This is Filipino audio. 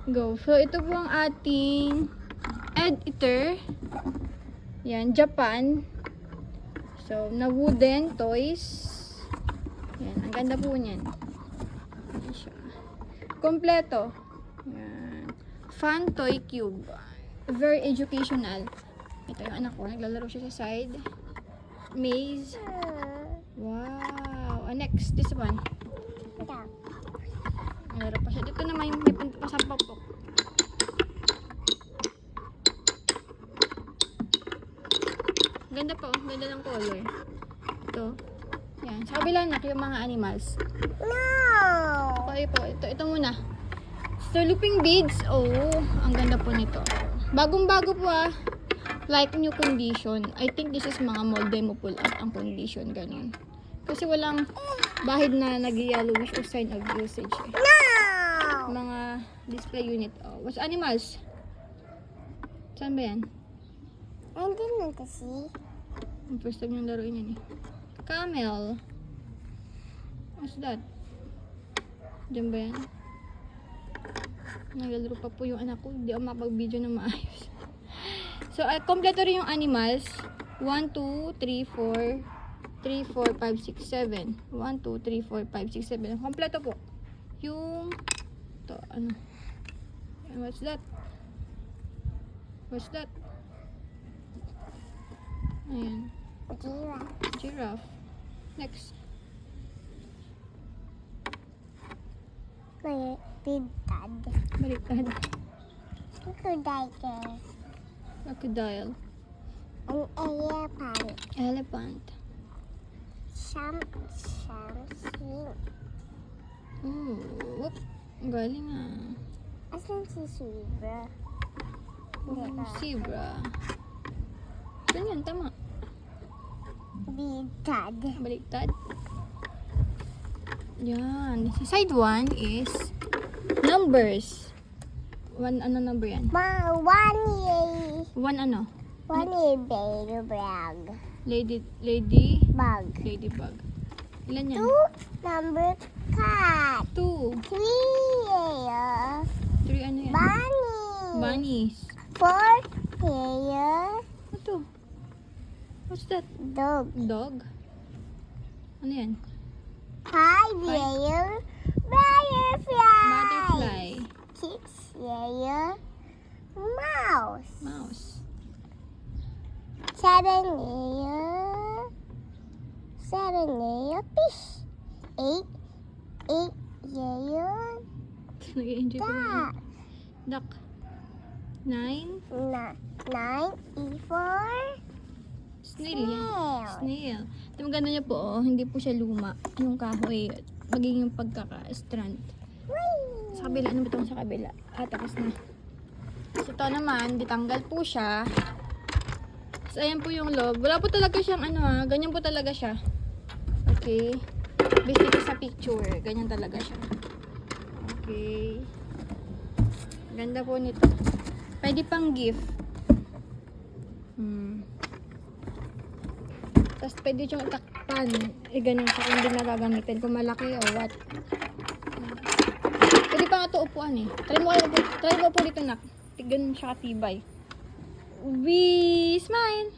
Go. So, ito po ang ating editor. Yan, Japan. So, na wooden toys. Yan, ang ganda po niyan. Yan siya. Kompleto. Yan. Fun toy cube. Very educational. Ito yung anak ko. Naglalaro siya sa side. Maze. Wow. Next, this one. Naglalaro pa siya. Dito naman yung may pasampapok. Ganda po. Ganda ng color. Ito. Yan. Sa kabila na yung mga animals. No! Okay po. Ito muna. So, looping beads. Oh, ang ganda po nito. Bagong-bago po ah. Like new condition. I think this is mga molde mo pull out ang condition. Ganun. Kasi walang bahid na nag-yellowish or sign of usage. Eh. No! Mga display unit. Oh, what's animals? Saan ba yan? I didn't see. Ang first time yung laruin yan eh. Camel. What's that? Diyan ba yan? Naglalaro pa po yung anak ko. Hindi ako mapag-video na maayos. So, kompleto rin yung animals. 1, 2, 3, 4, 3, 4, 5, 6, 7. 1, 2, 3, 4, 5, 6, 7. Kompleto po. Yung, to, ano? What's that? What's that? Ayan. Giraffe. Giraffe. Next. My big dad. Baliktad. Crocodile. Crocodile. An elephant. Elephant. Something. Whoop. Ang galing ah. Asan si zebra? Zebra. Saan yan? Tama. Big dad. Baliktad. Yan. Sa side 1 is numbers. Ano number yan? One One ano? baby bag. Bug. Ladybug. Ilan yan? Two number cat. 2. Three 3 ano yan? bunny. Bunnies. Four hair Ito. What's that? dog. Dog? Ano yan? Five hair butterfly. Butterfly. Six hair mouse. Mouse. Seven hair fish. Eight hair Nag-enjoy ko na. duck. Duck. 9. Nine for Snail yan. snail. Snail. Ito maganda niya po, oh, hindi po siya luma. Yung kahoy, magiging pagkaka-strand. Sa kabila, ano ba itong sa kabila? Tapos na. So, ito naman, ditanggal po siya. So, ayan po yung loob. Wala po talaga siyang ganyan po talaga siya. Okay. Based dito sa picture, ganyan talaga siya. Okay. Ganda po nito. Pwede pang gift. Tapos pwede siyang itakpan. Ganun siya kung hindi nagagamitin. Kung malaki o what. Pwede pa nga ito upuan eh. Try mo po dito nak. Ganun siya katibay. We smile!